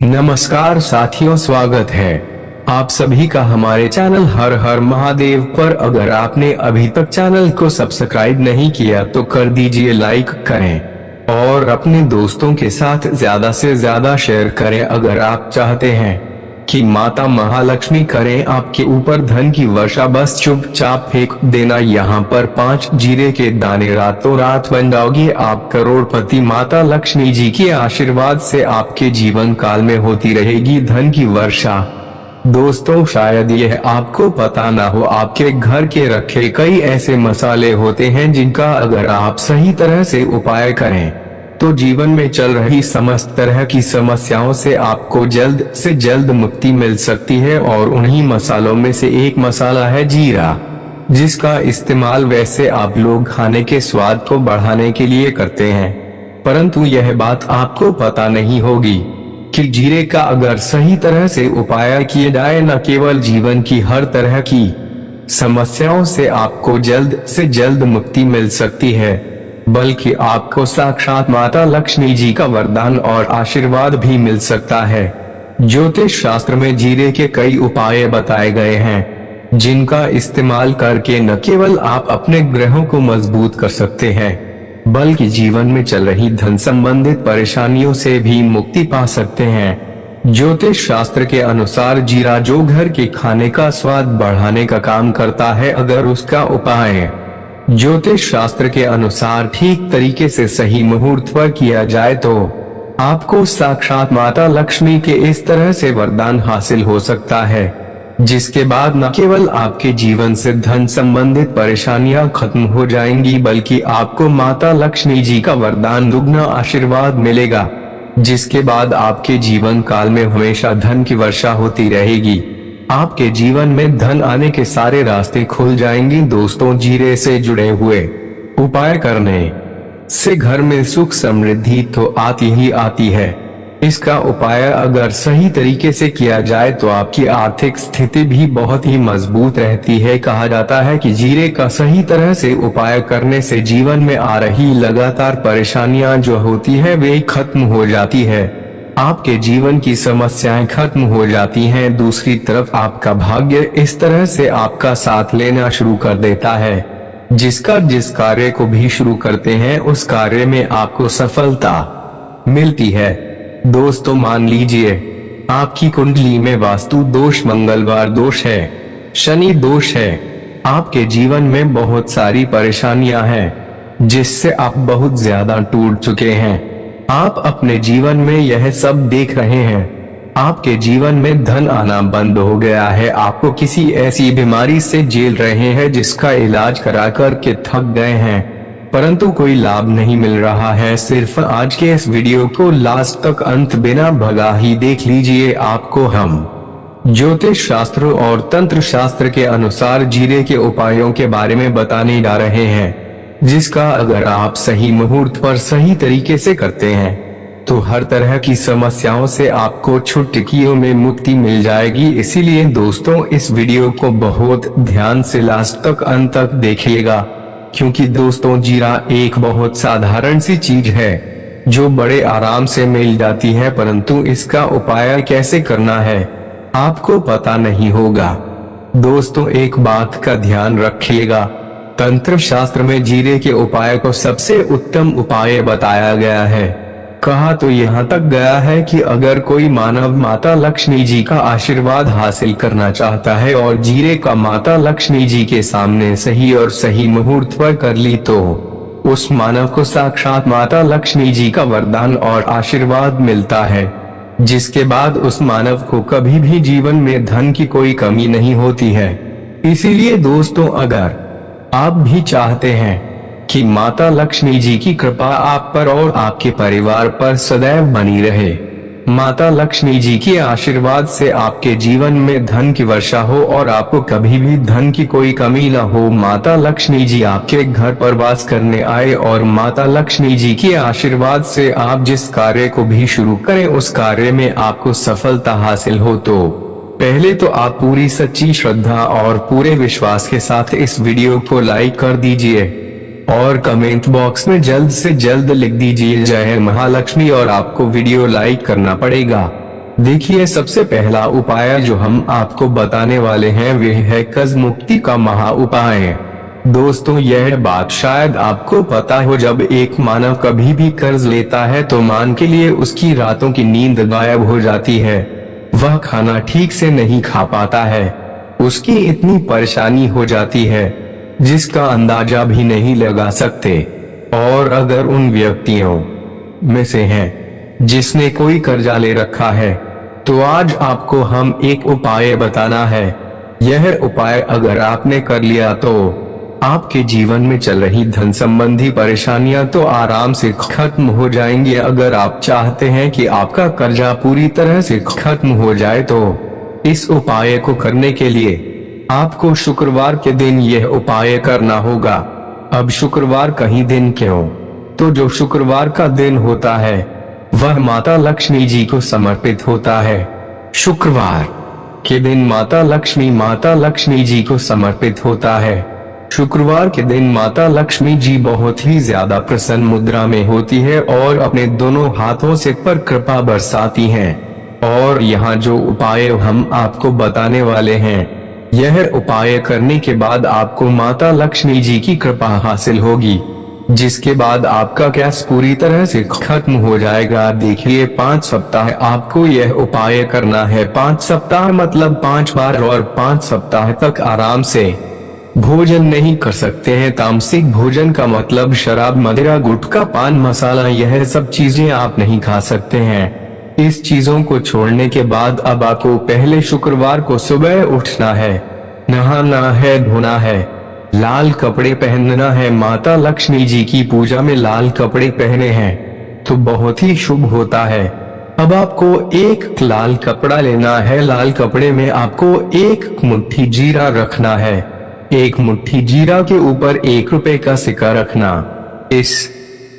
नमस्कार साथियों, स्वागत है आप सभी का हमारे चैनल हर हर महादेव पर। अगर आपने अभी तक चैनल को सब्सक्राइब नहीं किया तो कर दीजिए, लाइक करें और अपने दोस्तों के साथ ज्यादा से ज्यादा शेयर करें। अगर आप चाहते हैं कि माता महालक्ष्मी करें आपके ऊपर धन की वर्षा, बस चुपचाप फेंक देना यहाँ पर 5 जीरे के दाने, रातों रात बन जाओगे आप करोड़पति। माता लक्ष्मी जी के आशीर्वाद से आपके जीवन काल में होती रहेगी धन की वर्षा। दोस्तों, शायद यह आपको पता ना हो, आपके घर के रखे कई ऐसे मसाले होते हैं जिनका अगर आप सही तरह से उपाय करें तो जीवन में चल रही समस्त तरह की समस्याओं से आपको जल्द से जल्द मुक्ति मिल सकती है। और उन्हीं मसालों में से एक मसाला है जीरा, जिसका इस्तेमाल वैसे आप लोग खाने के स्वाद को बढ़ाने के लिए करते हैं, परंतु यह बात आपको पता नहीं होगी कि जीरे का अगर सही तरह से उपाय किए जाए, न केवल जीवन की हर तरह की समस्याओं से आपको जल्द से जल्द मुक्ति मिल सकती है, बल्कि आपको साक्षात माता लक्ष्मी जी का वरदान और आशीर्वाद भी मिल सकता है। ज्योतिष शास्त्र में जीरे के कई उपाय बताए गए हैं, जिनका इस्तेमाल करके न केवल आप अपने ग्रहों को मजबूत कर सकते हैं, बल्कि जीवन में चल रही धन संबंधित परेशानियों से भी मुक्ति पा सकते हैं। ज्योतिष शास्त्र के अनुसार जीरा जो घर के खाने का स्वाद बढ़ाने का काम करता है, अगर उसका उपाय ज्योतिष शास्त्र के अनुसार ठीक तरीके से सही मुहूर्त पर किया जाए तो आपको साक्षात माता लक्ष्मी के इस तरह से वरदान हासिल हो सकता है, जिसके बाद न केवल आपके जीवन से धन संबंधित परेशानियां खत्म हो जाएंगी, बल्कि आपको माता लक्ष्मी जी का वरदान दुगना आशीर्वाद मिलेगा, जिसके बाद आपके जीवन काल में हमेशा धन की वर्षा होती रहेगी। आपके जीवन में धन आने के सारे रास्ते खुल जाएंगे। दोस्तों, जीरे से जुड़े हुए उपाय करने से घर में सुख समृद्धि तो आती ही आती है। इसका उपाय अगर सही तरीके से किया जाए तो आपकी आर्थिक स्थिति भी बहुत ही मजबूत रहती है। कहा जाता है कि जीरे का सही तरह से उपाय करने से जीवन में आ रही लगातार परेशानियां जो होती है वे खत्म हो जाती है, आपके जीवन की समस्याएं खत्म हो जाती हैं। दूसरी तरफ आपका भाग्य इस तरह से आपका साथ लेना शुरू कर देता है, जिस कार्य को भी शुरू करते हैं उस कार्य में आपको सफलता मिलती है। दोस्तों, मान लीजिए आपकी कुंडली में वास्तु दोष, मंगलवार दोष है, शनि दोष है, आपके जीवन में बहुत सारी परेशानियां हैं जिससे आप बहुत ज्यादा टूट चुके हैं। आप अपने जीवन में यह सब देख रहे हैं, आपके जीवन में धन आना बंद हो गया है, आपको किसी ऐसी बीमारी से झेल रहे हैं जिसका इलाज करा कर के थक गए हैं, परंतु कोई लाभ नहीं मिल रहा है। सिर्फ आज के इस वीडियो को लास्ट तक अंत बिना भगा ही देख लीजिए। आपको हम ज्योतिष शास्त्र और तंत्र शास्त्र के अनुसार जीरे के उपायों के बारे में बताने जा रहे हैं, जिसका अगर आप सही मुहूर्त पर सही तरीके से करते हैं तो हर तरह की समस्याओं से आपको चुटकियों में मुक्ति मिल जाएगी। इसीलिए दोस्तों, इस वीडियो को बहुत ध्यान से लास्ट तक अंत तक देखिएगा, क्योंकि दोस्तों जीरा एक बहुत साधारण सी चीज है जो बड़े आराम से मिल जाती है, परंतु इसका उपाय कैसे करना है आपको पता नहीं होगा। दोस्तों, एक बात का ध्यान रखिएगा, तंत्र शास्त्र में जीरे के उपाय को सबसे उत्तम उपाय बताया गया है। कहा तो यहाँ तक गया है कि अगर कोई मानव माता लक्ष्मी जी का आशीर्वाद हासिल करना चाहता है और जीरे का माता लक्ष्मी जी के सामने सही और सही मुहूर्त पर कर ली तो उस मानव को साक्षात माता लक्ष्मी जी का वरदान और आशीर्वाद मिलता है, जिसके बाद उस मानव को कभी भी जीवन में धन की कोई कमी नहीं होती है। इसीलिए दोस्तों, अगर आप भी चाहते हैं कि माता लक्ष्मी जी की कृपा आप पर और आपके परिवार पर सदैव बनी रहे, माता लक्ष्मी जी के आशीर्वाद से आपके जीवन में धन की वर्षा हो और आपको कभी भी धन की कोई कमी न हो, माता लक्ष्मी जी आपके घर पर वास करने आए और माता लक्ष्मी जी के आशीर्वाद से आप जिस कार्य को भी शुरू करें उस कार्य में आपको सफलता हासिल हो, तो पहले तो आप पूरी सच्ची श्रद्धा और पूरे विश्वास के साथ इस वीडियो को लाइक कर दीजिए और कमेंट बॉक्स में जल्द से जल्द लिख दीजिए जय महालक्ष्मी, और आपको वीडियो लाइक करना पड़ेगा। देखिए, सबसे पहला उपाय जो हम आपको बताने वाले हैं वह है कर्ज मुक्ति का महा उपाय। दोस्तों, यह बात शायद आपको पता हो, जब एक मानव कभी भी कर्ज लेता है तो मान के लिए उसकी रातों की नींद गायब हो जाती है, वह खाना ठीक से नहीं खा पाता है, उसकी इतनी परेशानी हो जाती है जिसका अंदाजा भी नहीं लगा सकते। और अगर उन व्यक्तियों में से हैं जिसने कोई कर्जा ले रखा है, तो आज आपको हम एक उपाय बताना है। यह उपाय अगर आपने कर लिया तो आपके जीवन में चल रही धन संबंधी परेशानियां तो आराम से खत्म हो जाएंगी। अगर आप चाहते हैं कि आपका कर्जा पूरी तरह से खत्म हो जाए तो इस उपाय को करने के लिए आपको शुक्रवार के दिन यह उपाय करना होगा। अब शुक्रवार का ही दिन क्यों? तो जो शुक्रवार का दिन होता है वह माता लक्ष्मी जी को समर्पित होता है। शुक्रवार के दिन माता लक्ष्मी जी को समर्पित होता है। शुक्रवार के दिन माता लक्ष्मी जी बहुत ही ज्यादा प्रसन्न मुद्रा में होती है और अपने दोनों हाथों से पर कृपा बरसाती हैं। और यहाँ जो उपाय हम आपको बताने वाले हैं, यह उपाय करने के बाद आपको माता लक्ष्मी जी की कृपा हासिल होगी, जिसके बाद आपका कैश पूरी तरह से खत्म हो जाएगा। देखिए, 5 सप्ताह आपको यह उपाय करना है। 5 सप्ताह मतलब 5 बार, और 5 सप्ताह तक आराम से भोजन नहीं कर सकते हैं। तामसिक भोजन का मतलब शराब, मदिरा, गुटखा, पान मसाला, यह सब चीजें आप नहीं खा सकते हैं। इस चीजों को छोड़ने के बाद अब आपको पहले शुक्रवार को सुबह उठना है, नहाना है, धोना है, लाल कपड़े पहनना है। माता लक्ष्मी जी की पूजा में लाल कपड़े पहने हैं तो बहुत ही शुभ होता है। अब आपको एक लाल कपड़ा लेना है। लाल कपड़े में आपको 1 मुट्ठी जीरा रखना है। 1 मुट्ठी जीरा के ऊपर 1 रुपए का सिक्का रखना। इस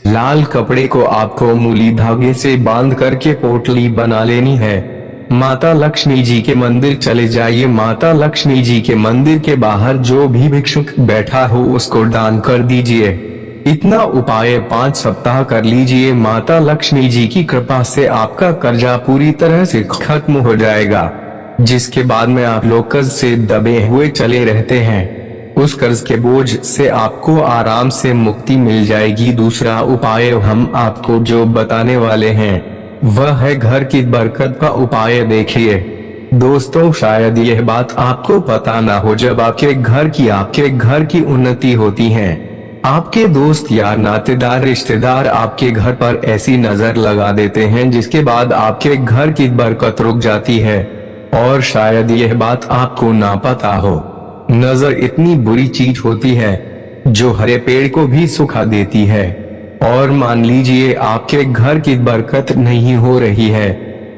लाल कपड़े को आपको मूली धागे से बांध करके पोटली बना लेनी है। माता लक्ष्मी जी के मंदिर चले जाइए। माता लक्ष्मी जी के मंदिर के बाहर जो भी भिक्षुक बैठा हो उसको दान कर दीजिए। इतना उपाय 5 सप्ताह कर लीजिए। माता लक्ष्मी जी की कृपा से आपका कर्जा पूरी तरह से खत्म हो जाएगा, जिसके बाद में आप लोग कर्ज से दबे हुए चले रहते हैं, उस कर्ज के बोझ से आपको आराम से मुक्ति मिल जाएगी। दूसरा उपाय हम आपको जो बताने वाले हैं वह है घर की बरकत का उपाय। देखिए दोस्तों, शायद यह बात आपको पता ना हो, जब आपके घर की उन्नति होती है, आपके दोस्त यार, नातेदार, रिश्तेदार आपके घर पर ऐसी नजर लगा देते हैं जिसके बाद आपके घर की बरकत रुक जाती है। और शायद यह बात आपको ना पता हो, नजर इतनी बुरी चीज होती है जो हरे पेड़ को भी सुखा देती है। और मान लीजिए आपके घर की बरकत नहीं हो रही है,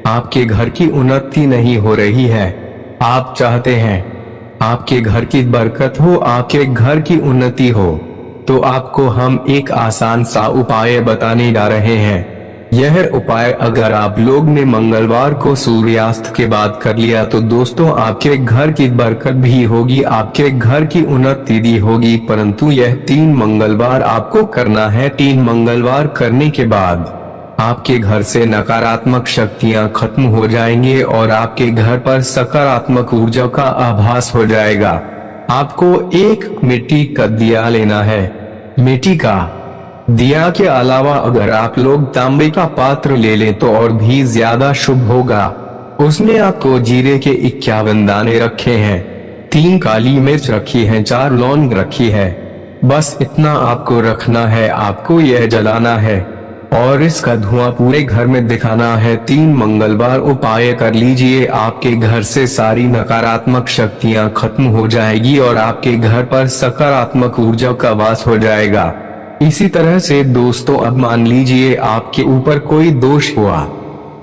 आपके घर की उन्नति नहीं हो रही है, आप चाहते हैं आपके घर की बरकत हो, आपके घर की उन्नति हो, तो आपको हम एक आसान सा उपाय बताने जा रहे हैं। यह उपाय अगर आप लोग ने मंगलवार को सूर्यास्त के बाद कर लिया तो दोस्तों आपके घर की बरकत भी होगी, आपके घर की उन्नति भी होगी। परंतु यह 3 मंगलवार आपको करना है। 3 मंगलवार करने के बाद आपके घर से नकारात्मक शक्तियां खत्म हो जाएंगे और आपके घर पर सकारात्मक ऊर्जा का आभास हो जाएगा। आपको एक मिट्टी का दिया लेना है। मिट्टी का दिया के अलावा अगर आप लोग तांबे का पात्र ले लें तो और भी ज्यादा शुभ होगा। उसमें आपको जीरे के 51 दाने रखे हैं, 3 काली मिर्च रखी है, 4 लौंग रखी है। बस इतना आपको रखना है, आपको यह जलाना है और इसका धुआं पूरे घर में दिखाना है। 3 मंगलवार उपाय कर लीजिए, आपके घर से सारी नकारात्मक शक्तियां खत्म हो जाएगी और आपके घर पर सकारात्मक ऊर्जा का वास हो जाएगा। इसी तरह से दोस्तों, अब मान लीजिए आपके ऊपर कोई दोष हुआ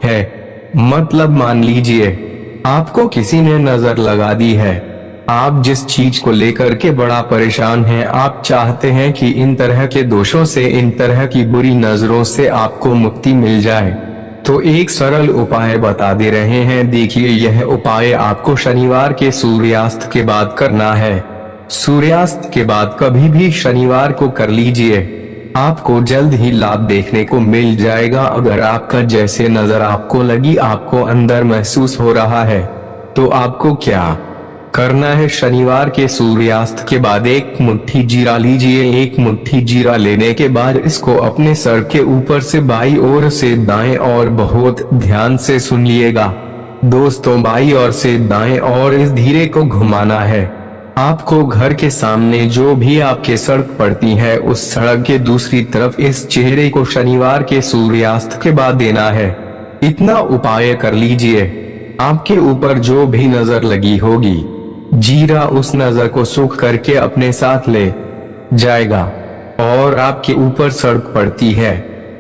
है, मतलब मान लीजिए आपको किसी ने नजर लगा दी है, आप जिस चीज को लेकर के बड़ा परेशान हैं, आप चाहते हैं कि इन तरह के दोषों से, इन तरह की बुरी नजरों से आपको मुक्ति मिल जाए, तो एक सरल उपाय बता दे रहे हैं। देखिए, यह उपाय आपको शनिवार के सूर्यास्त के बाद करना है। सूर्यास्त के बाद कभी भी शनिवार को कर लीजिए। आपको जल्द ही लाभ देखने को मिल जाएगा। अगर आपका जैसे नजर आपको लगी, आपको अंदर महसूस हो रहा है, तो आपको क्या करना है? शनिवार के सूर्यास्त के बाद एक मुट्ठी जीरा लीजिए। एक मुट्ठी जीरा लेने के बाद इसको अपने सर के ऊपर से बाईं ओर से दाएं और बहुत ध्यान से सुनिएगा दोस्तों, बाईं ओर से दाएं और इस धीरे को घुमाना है। आपको घर के सामने जो भी आपके सड़क पड़ती है, उस सड़क के दूसरी तरफ इस चेहरे को शनिवार के सूर्यास्त के बाद देना है। इतना उपाय कर लीजिए, आपके ऊपर जो भी नजर लगी होगी, जीरा उस नजर को सूख करके अपने साथ ले जाएगा। और आपके ऊपर सड़क पड़ती है,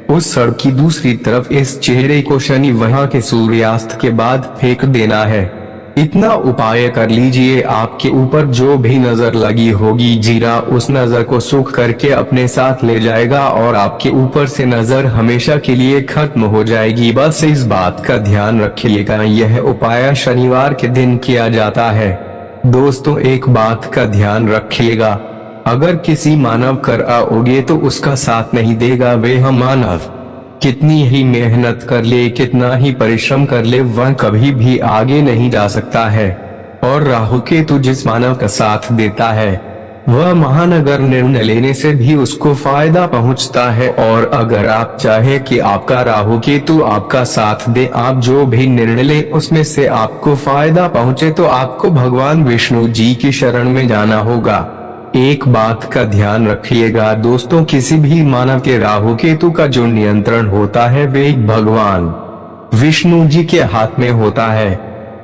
उस सड़क की दूसरी तरफ इस चेहरे को शनि वहां के सूर्यास्त के बाद फेंक देना है। इतना उपाय कर लीजिए, आपके ऊपर जो भी नजर लगी होगी, जीरा उस नजर को सूख करके अपने साथ ले जाएगा और आपके ऊपर से नजर हमेशा के लिए खत्म हो जाएगी। बस इस बात का ध्यान रखिएगा, यह उपाय शनिवार के दिन किया जाता है। दोस्तों, एक बात का ध्यान रखिएगा, अगर किसी मानव कर आओगे तो उसका साथ नहीं देगा वह मानव। कितनी ही मेहनत कर ले, कितना ही परिश्रम कर ले, वह कभी भी आगे नहीं जा सकता है। और राहु केतु जिस मानव का साथ देता है, वह महानगर निर्णय लेने से भी उसको फायदा पहुंचता है। और अगर आप चाहे कि आपका राहु केतु आपका साथ दे, आप जो भी निर्णय ले उसमें से आपको फायदा पहुंचे, तो आपको भगवान विष्णु जी की शरण में जाना होगा। एक बात का ध्यान रखिएगा दोस्तों, किसी भी मानव के राहु केतु का जो नियंत्रण होता है वे भगवान विष्णु जी के हाथ में होता है।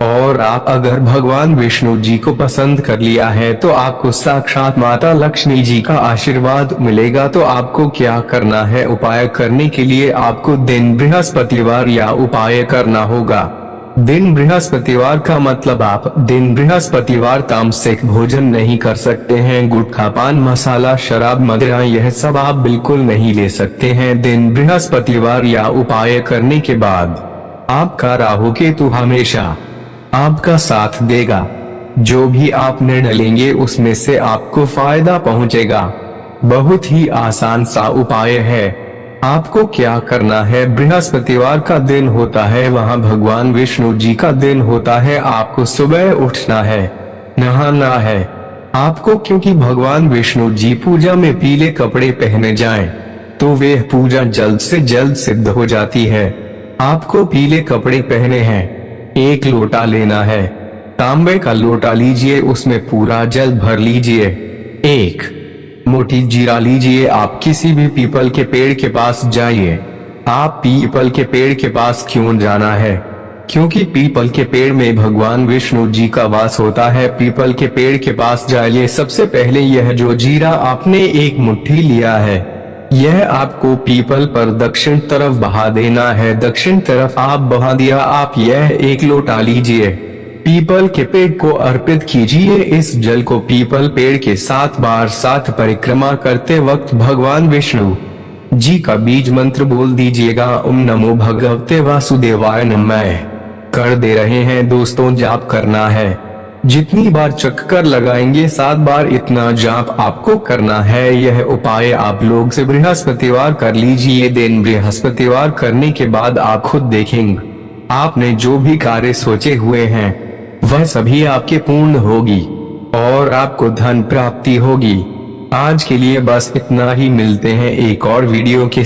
और आप अगर भगवान विष्णु जी को पसंद कर लिया है तो आपको साक्षात माता लक्ष्मी जी का आशीर्वाद मिलेगा। तो आपको क्या करना है? उपाय करने के लिए आपको दिन बृहस्पतिवार या उपाय करना होगा। दिन बृहस्पतिवार का मतलब आप दिन बृहस्पतिवार तामसिक भोजन नहीं कर सकते हैं। गुटखा, पान मसाला, शराब, मदिरा, यह सब आप बिल्कुल नहीं ले सकते हैं दिन बृहस्पतिवार। या उपाय करने के बाद आपका राहु केतु हमेशा आपका साथ देगा। जो भी आप निर्णय लेंगे उसमें से आपको फायदा पहुंचेगा। बहुत ही आसान सा उपाय है। आपको क्या करना है? बृहस्पतिवार का दिन होता है, वहां भगवान विष्णु जी का दिन होता है। आपको सुबह उठना है, नहाना है आपको, क्योंकि भगवान विष्णु जी पूजा में पीले कपड़े पहने जाएं तो वे पूजा जल्द से जल्द सिद्ध हो जाती है। आपको पीले कपड़े पहने हैं। एक लोटा लेना है, तांबे का लोटा लीजिए, उसमें पूरा जल भर लीजिए। एक मोटी जीरा लीजिए। आप किसी भी पीपल के पेड़ के पास जाइए। आप पीपल के पेड़ के पास क्यों जाना है? क्योंकि पीपल के पेड़ में भगवान विष्णु जी का वास होता है। पीपल के पेड़ के पास जाइए। सबसे पहले यह जो जीरा आपने एक मुट्ठी लिया है, यह आपको पीपल पर दक्षिण तरफ बहा देना है। दक्षिण तरफ आप बहा दिया, आप यह एक लोटा लीजिए, पीपल के पेड़ को अर्पित कीजिए। इस जल को पीपल पेड़ के 7 बार 7 परिक्रमा करते वक्त भगवान विष्णु जी का बीज मंत्र बोल दीजिएगा। ओम नमो भगवते वासुदेवाय नमः कर दे रहे हैं दोस्तों। जाप करना है, जितनी बार चक्कर लगाएंगे 7 बार इतना जाप आपको करना है। यह उपाय आप लोग से बृहस्पतिवार कर लीजिए। दिन बृहस्पतिवार करने के बाद आप खुद देखेंगे, आपने जो भी कार्य सोचे हुए हैं वह सभी आपके पूर्ण होगी और आपको धन प्राप्ति होगी। आज के लिए बस इतना ही, मिलते हैं एक और वीडियो के